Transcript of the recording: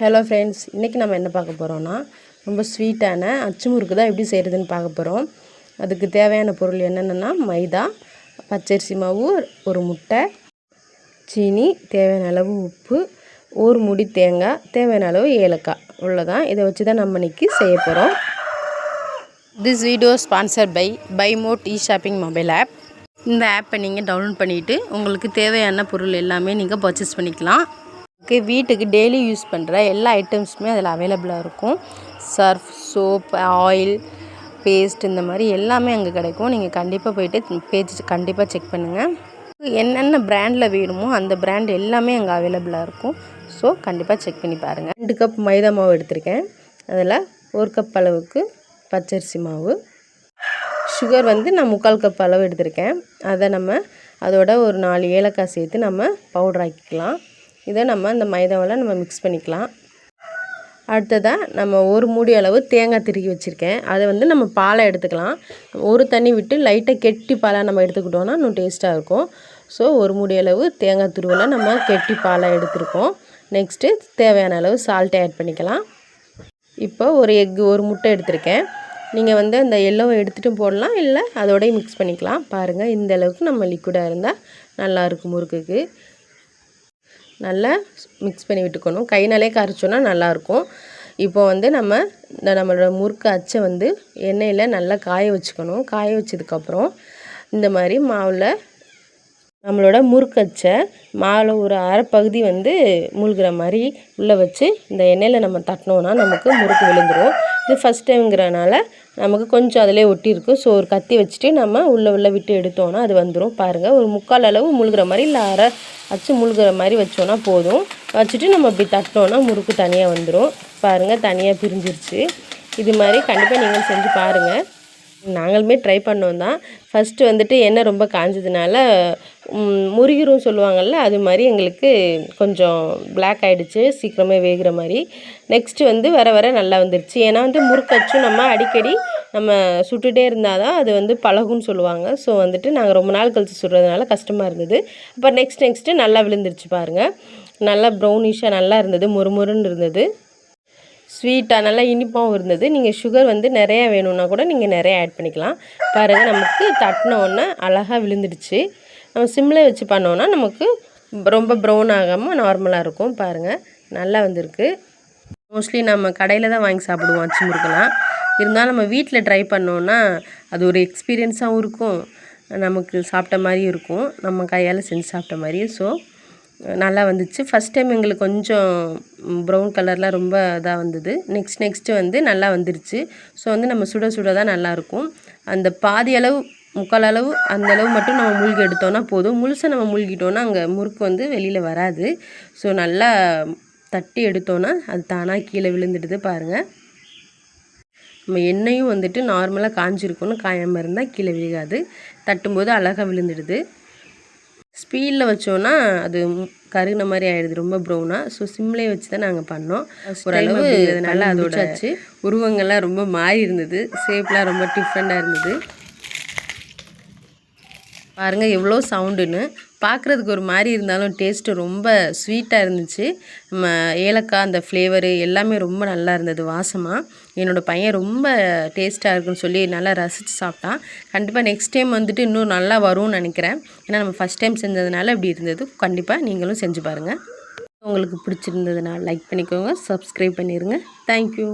Hello friends, இன்றைக்கி நம்ம என்ன பார்க்க போகிறோன்னா ரொம்ப ஸ்வீட்டான அச்சு முறுக்கு தான் எப்படி செய்கிறதுன்னு பார்க்க போகிறோம். அதுக்கு தேவையான பொருள் என்னென்னா மைதா, பச்சரிசி மாவு, ஒரு முட்டை, சீனி, தேவையான அளவு உப்பு, ஒரு முடி தேங்காய், தேவையான அளவு ஏலக்காய். இவ்வளோதான். இதை வச்சு தான் நம்ம இன்றைக்கி செய்ய போகிறோம். This video sponsor by mod shopping mobile app. இந்த ஆப்பை நீங்கள் டவுன்லோட் பண்ணிவிட்டு உங்களுக்கு தேவையான பொருள் எல்லாமே நீங்கள் பர்ச்சேஸ் பண்ணிக்கலாம். வீட்டுக்கு டெய்லி யூஸ் பண்ணுற எல்லா ஐட்டம்ஸுமே அதில் அவைலபிளாக இருக்கும். சர்ஃப், சோப், ஆயில், பேஸ்ட் இந்த மாதிரி எல்லாமே அங்கே கிடைக்கும். நீங்கள் கண்டிப்பாக போய்ட்டு பேஜ் கண்டிப்பாக செக் பண்ணுங்கள். என்னென்ன பிராண்டில் வேணுமோ அந்த பிராண்ட் எல்லாமே அங்கே அவைலபிளாக இருக்கும். ஸோ கண்டிப்பாக செக் பண்ணி பாருங்கள். 2 கப் மைதா மாவு எடுத்திருக்கேன். அதில் 1 கப் அளவுக்கு பச்சரிசி மாவு, சுகர் நான் 3/4 கப் அளவு எடுத்திருக்கேன். அதை அதோட ஒரு 4 ஏலக்காய் சேர்த்து நம்ம பவுடர் ஆக்கிக்கலாம். இதை இந்த மைதாவில் மிக்ஸ் பண்ணிக்கலாம். அடுத்ததாக நம்ம ஒரு மூடி அளவு தேங்காய் திருகி வச்சுருக்கேன். அதை நம்ம பாலை எடுத்துக்கலாம். ஒரு தண்ணி விட்டு லைட்டாக கெட்டி பாலாக நம்ம எடுத்துக்கிட்டோன்னா இன்னும் டேஸ்ட்டாக இருக்கும். ஸோ ஒரு மூடி அளவு தேங்காய் துருவலை நம்ம கெட்டி பாலாக எடுத்துருக்கோம். நெக்ஸ்ட்டு தேவையான அளவு சால்ட்டை ஆட் பண்ணிக்கலாம். இப்போ ஒரு ஒரு முட்டை எடுத்திருக்கேன். நீங்கள் அந்த எல்லோவை எடுத்துகிட்டும் போடலாம், இல்லை அதோடய மிக்ஸ் பண்ணிக்கலாம். பாருங்கள், இந்த அளவுக்கு நம்ம லிக்விடாக இருந்தால் நல்லாயிருக்கும். முறுக்குக்கு நல்லா மிக்ஸ் பண்ணி விட்டுக்கணும். கைனாலே கரைச்சோன்னா நல்லாயிருக்கும். இப்போ நம்மளோட முறுக்கு அச்சை எண்ணெயில் நல்லா காய வச்சுக்கணும். காய வச்சதுக்கப்புறம் இந்த மாதிரி மாவில் நம்மளோட முறுக்கு அச்சை மாவில் ஒரு அரை பகுதி மூழ்கிற மாதிரி உள்ளே வச்சு இந்த எண்ணெயில் நம்ம தட்டினோன்னா நமக்கு முறுக்கு விழுந்துடும். இது ஃபஸ்ட் டைம்ங்கிறனால நமக்கு கொஞ்சம் அதிலே ஒட்டியிருக்கு. ஸோ ஒரு கத்தி வச்சுட்டு நம்ம உள்ளே விட்டு எடுத்தோன்னா அது வந்துடும். பாருங்கள், ஒரு 3/4 அளவு மூழ்கிற மாதிரி இல்லை அரை அச்சு மூழ்கிற மாதிரி வச்சோன்னா போதும். வச்சுட்டு நம்ம இப்படி தட்டினோன்னா முறுக்கு தனியாக வந்துடும். பாருங்கள், தனியாக பிரிஞ்சிருச்சு. இது மாதிரி கண்டிப்பாக நீங்கள் செஞ்சு பாருங்கள். நாங்களுமே ட்ரை பண்ணோம் தான். ஃபஸ்ட்டு எண்ணெய் ரொம்ப காஞ்சதுனால முருகிரும் சொல்லுவாங்கள்ல, அது மாதிரி எங்களுக்கு கொஞ்சம் பிளாக் ஆகிடுச்சு, சீக்கிரமே வேகிற மாதிரி. நெக்ஸ்ட்டு வர நல்லா வந்துருச்சு. ஏன்னா முறுக்கச்சும் நம்ம அடிக்கடி நம்ம சுட்டுகிட்டே இருந்தால் தான் அது பழகுன்னு சொல்லுவாங்க. ஸோ நாங்கள் ரொம்ப நாள் கழித்து சுடுறதுனால கஷ்டமாக இருந்தது. இப்போ நெக்ஸ்ட்டு நல்லா விழுந்துருச்சு பாருங்கள். நல்லா ப்ரௌனிஷாக நல்லா இருந்தது, மொறுமொறுன்னு இருந்தது. ஸ்வீட்டாக நல்லா இனிப்பாகவும் இருந்தது. நீங்கள் சுகர் நிறையா வேணும்னா கூட நீங்கள் நிறையா ஆட் பண்ணிக்கலாம். பாருங்கள், நமக்கு தட்டினோடனே அழகாக விழுந்துடுச்சு. நம்ம சிம்மில் வச்சு பண்ணோன்னா நமக்கு ரொம்ப ப்ரௌன் ஆகாமல் நார்மலாக இருக்கும். பாருங்கள், நல்லா வந்திருக்கு. மோஸ்ட்லி நம்ம கடையில் தான் வாங்கி சாப்பிடுவோம் அச்சு முறுக்கெல்லாம். இருந்தாலும் நம்ம வீட்டில் ட்ரை பண்ணோன்னா அது ஒரு எக்ஸ்பீரியன்ஸாகவும் இருக்கும், நமக்கு சாப்பிட்ட மாதிரியும் இருக்கும், நம்ம கையால் செஞ்சு சாப்பிட்ட மாதிரியும். ஸோ நல்லா வந்துச்சு. ஃபஸ்ட் டைம் எங்களுக்கு கொஞ்சம் ப்ரௌன் கலர்லாம் ரொம்ப இதாக வந்தது. நெக்ஸ்ட்டு நல்லா வந்துருச்சு. ஸோ நம்ம சுட தான் நல்லாயிருக்கும். அந்த பாதி அளவு 3/4 அளவு அந்த அளவு மட்டும் நம்ம மூழ்கி எடுத்தோன்னா போதும். முழுசாக நம்ம மூழ்கிட்டோன்னா அங்கே முறுக்கு வெளியில் வராது. ஸோ நல்லா தட்டி எடுத்தோன்னா அது தானாக கீழே விழுந்துடுது. பாருங்கள், நம்ம எண்ணெயும் நார்மலாக காஞ்சிருக்கணும், காயாமல் இருந்தால் கீழே விழுகாது. தட்டும்போது அழகாக விழுந்துடுது. ஸ்பீடில் வச்சோன்னா அது கருகின மாதிரி ஆகிடுது, ரொம்ப ப்ரௌனாக. ஸோ சிம்லேயே வச்சு தான் நாங்கள் பண்ணோம். ஓரளவு நல்லா அதோட உருவங்கள்லாம் ரொம்ப மாறி இருந்தது. ஷேப்லாம் ரொம்ப டிஃப்ரெண்ட்டாக இருந்தது. பாருங்கள் எவ்வளோ சவுண்டுன்னு. பார்க்குறதுக்கு ஒரு மாதிரி இருந்தாலும் டேஸ்ட்டு ரொம்ப ஸ்வீட்டாக இருந்துச்சு. நம்ம ஏலக்காய் அந்த ஃப்ளேவரு எல்லாமே ரொம்ப நல்லா இருந்தது வாசமாக. என்னோடய பையன் ரொம்ப டேஸ்ட்டாக இருக்குன்னு சொல்லி நல்லா ரசித்து சாப்பிட்டான். கண்டிப்பாக நெக்ஸ்ட் டைம் இன்னும் நல்லா வரும்னு நினைக்கிறேன். ஏன்னா நம்ம ஃபஸ்ட் டைம் செஞ்சதுனால இப்படி இருந்தது. கண்டிப்பாக நீங்களும் செஞ்சு பாருங்கள். உங்களுக்கு பிடிச்சிருந்ததுனால லைக் பண்ணிக்கோங்க, சப்ஸ்கிரைப் பண்ணிடுங்க. தேங்க்யூ.